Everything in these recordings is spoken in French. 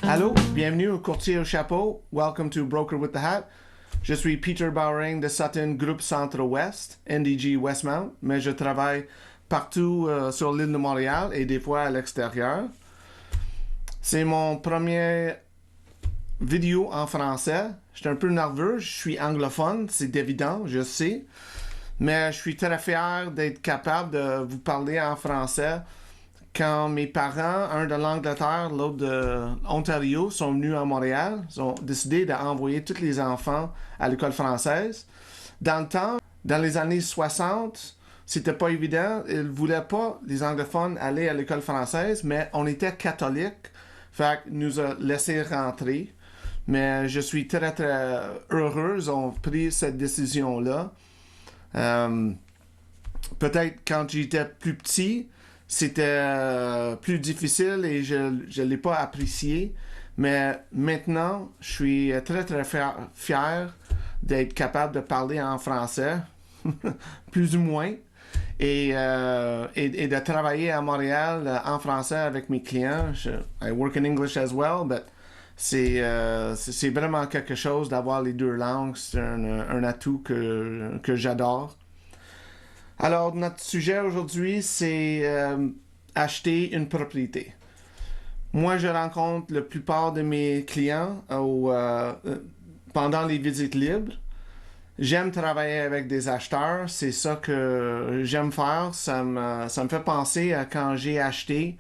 Allô, bienvenue au Courtier au Chapeau. Welcome to Broker with the Hat. Je suis Peter Bowering de Sutton Groupe Centre-Ouest, NDG Westmount, mais je travaille partout sur l'île de Montréal et des fois à l'extérieur. C'est mon premier vidéo en français. J'étais un peu nerveux, je suis anglophone, c'est évident, je sais. Mais je suis très fier d'être capable de vous parler en français. Quand mes parents, un de l'Angleterre, l'autre de l'Ontario, sont venus à Montréal, ils ont décidé d'envoyer tous les enfants à l'école française. Dans le temps, dans les années 60, c'était pas évident. Ils voulaient pas, les anglophones, aller à l'école française, mais on était catholiques. Fait qu'ils nous a laissé rentrer. Mais je suis très, très heureux. Ils ont pris cette décision-là. Peut-être quand j'étais plus petit, c'était plus difficile et je ne l'ai pas apprécié. Mais maintenant, je suis très, très fier d'être capable de parler en français, plus ou moins, et de travailler à Montréal en français avec mes clients. I work in English as well, but c'est vraiment quelque chose d'avoir les deux langues. C'est un atout que j'adore. Alors, notre sujet aujourd'hui, c'est acheter une propriété. Moi, je rencontre la plupart de mes clients pendant les visites libres. J'aime travailler avec des acheteurs, c'est ça que j'aime faire. Ça me fait penser à quand j'ai acheté.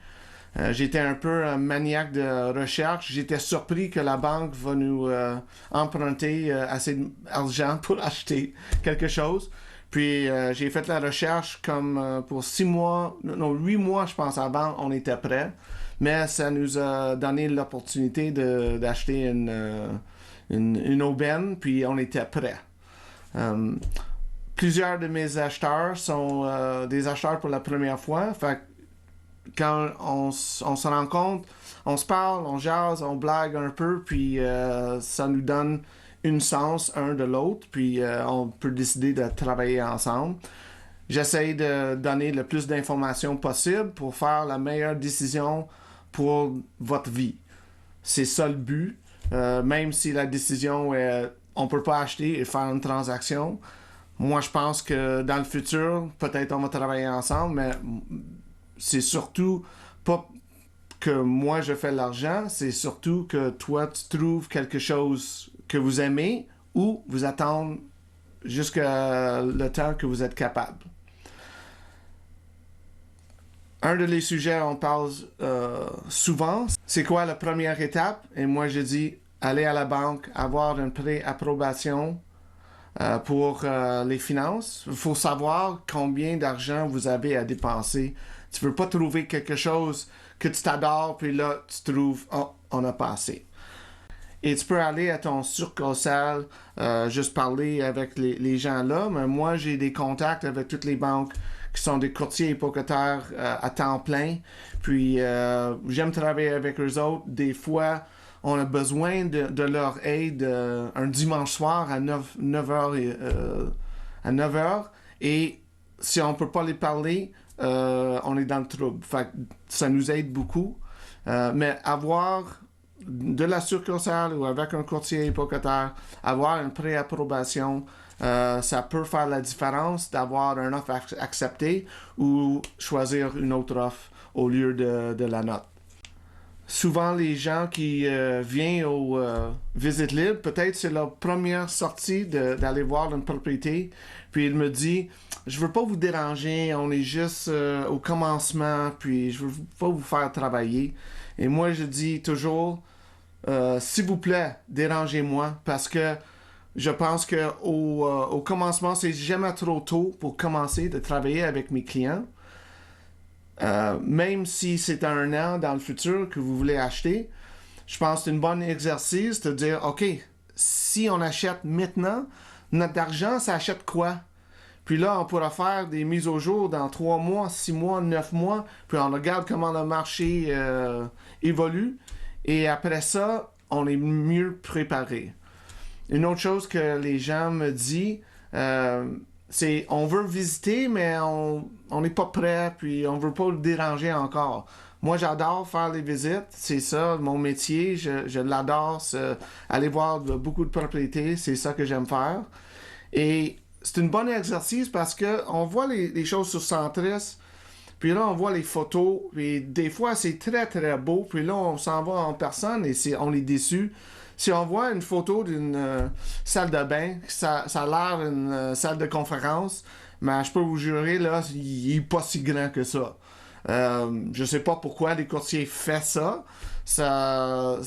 J'étais un peu un maniaque de recherche. J'étais surpris que la banque va nous emprunter assez d'argent pour acheter quelque chose. Puis j'ai fait la recherche comme pour 8 mois, je pense, avant, on était prêts. Mais ça nous a donné l'opportunité d'acheter une aubaine, puis on était prêts. Plusieurs de mes acheteurs sont des acheteurs pour la première fois. Fait que quand on se rencontre, on se parle, on jase, on blague un peu, puis ça nous donne une sens un de l'autre, puis on peut décider de travailler ensemble. J'essaie de donner le plus d'informations possible pour faire la meilleure décision pour votre vie. C'est ça le but. Même si la décision est on peut pas acheter et faire une transaction, moi je pense que dans le futur, peut-être on va travailler ensemble, mais c'est surtout pas que moi je fais l'argent, c'est surtout que toi tu trouves quelque chose que vous aimez ou vous attendre jusqu'à le temps que vous êtes capable. Un de les sujets on parle souvent, c'est quoi la première étape? Et moi je dis, aller à la banque, avoir une pré-approbation pour les finances. Il faut savoir combien d'argent vous avez à dépenser. Tu ne veux pas trouver quelque chose que tu t'adores, puis là, tu trouves, oh, on a pas assez. Et tu peux aller à ton succursale, juste parler avec les gens là. Mais moi, j'ai des contacts avec toutes les banques qui sont des courtiers hypothécaires à temps plein. Puis, j'aime travailler avec eux autres. Des fois, on a besoin de leur aide un dimanche soir à 9h. Et si on ne peut pas les parler, on est dans le trouble. Fait que ça nous aide beaucoup. Mais avoir de la succursale ou avec un courtier hypothécaire, avoir une pré-approbation, ça peut faire la différence d'avoir une offre acceptée ou choisir une autre offre au lieu de la note. Souvent, les gens qui viennent aux visites libres, peut-être c'est leur première sortie d'aller voir une propriété, puis il me dit « Je veux pas vous déranger, on est juste au commencement, puis je veux pas vous faire travailler. » Et moi, je dis toujours « S'il vous plaît, dérangez-moi, parce que je pense qu'au commencement, c'est jamais trop tôt pour commencer de travailler avec mes clients. » Même si c'est un an dans le futur que vous voulez acheter, je pense que c'est un bon exercice de dire, OK, si on achète maintenant, notre argent, ça achète quoi? Puis là, on pourra faire des mises au jour dans 3 mois, 6 mois, 9 mois, puis on regarde comment le marché évolue, et après ça, on est mieux préparé. Une autre chose que les gens me disent, c'est on veut visiter, mais on n'est pas prêt, puis on veut pas le déranger encore. Moi, j'adore faire les visites. C'est ça, mon métier. Je l'adore. Aller voir beaucoup de propriétés, c'est ça que j'aime faire. Et c'est un bon exercice parce que on voit les choses sur Centris, puis là, on voit les photos, puis des fois, c'est très, très beau, puis là, on s'en va en personne et on est déçu. Si on voit une photo d'une salle de bain, ça a l'air d'une salle de conférence, mais je peux vous jurer, là, il n'est pas si grand que ça. Je sais pas pourquoi les courtiers font ça. Ça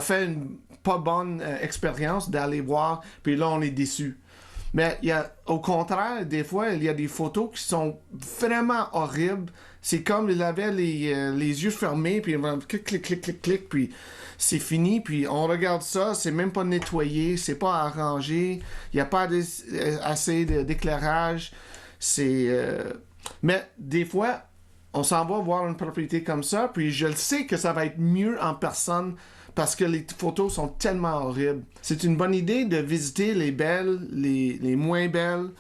fait une pas bonne expérience d'aller voir, puis là, on est déçu. Mais au contraire, des fois, il y a des photos qui sont vraiment horribles. C'est comme il avait les yeux fermés, puis clic, clic, clic, clic, clic, puis c'est fini, puis on regarde ça, c'est même pas nettoyé, c'est pas arrangé, il n'y a pas assez d'éclairage. Mais des fois, on s'en va voir une propriété comme ça, puis je le sais que ça va être mieux en personne parce que les photos sont tellement horribles. C'est une bonne idée de visiter les belles, les moins belles,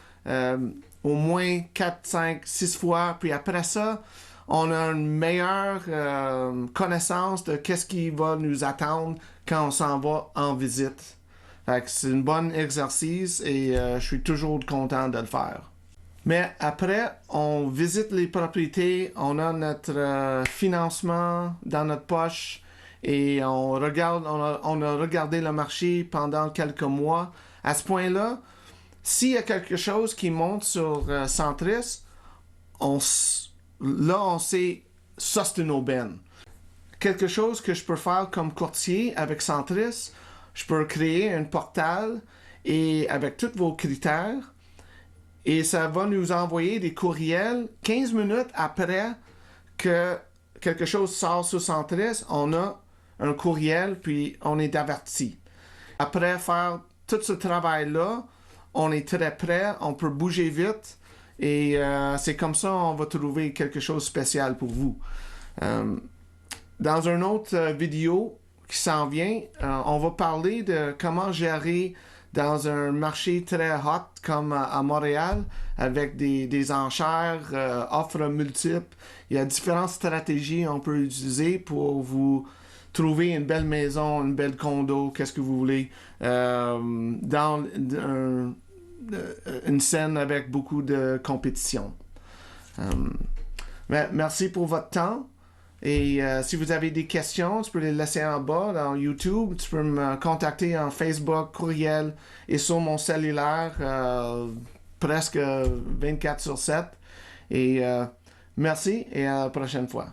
au moins 4, 5, 6 fois, puis après ça, on a une meilleure connaissance de qu'est-ce qui va nous attendre quand on s'en va en visite. Fait que c'est un bon exercice et je suis toujours content de le faire. Mais après, on visite les propriétés, on a notre financement dans notre poche et on a regardé le marché pendant quelques mois. À ce point-là, s'il y a quelque chose qui monte sur Centris, là, on sait, ça c'est une aubaine. Quelque chose que je peux faire comme courtier avec Centris, je peux créer un portal et avec tous vos critères, et ça va nous envoyer des courriels 15 minutes après que quelque chose sort sur Centris, on a un courriel, puis on est averti. Après faire tout ce travail-là, on est très prêt, on peut bouger vite, et c'est comme ça on va trouver quelque chose de spécial pour vous. Dans une autre vidéo qui s'en vient, on va parler de comment gérer dans un marché très hot comme à Montréal, avec des enchères, offres multiples. Il y a différentes stratégies qu'on peut utiliser pour vous trouver une belle maison, une belle condo, qu'est-ce que vous voulez, dans une scène avec beaucoup de compétition. Merci pour votre temps. Et si vous avez des questions, tu peux les laisser en bas dans YouTube. Tu peux me contacter en Facebook, courriel et sur mon cellulaire presque 24/7. Et merci et à la prochaine fois.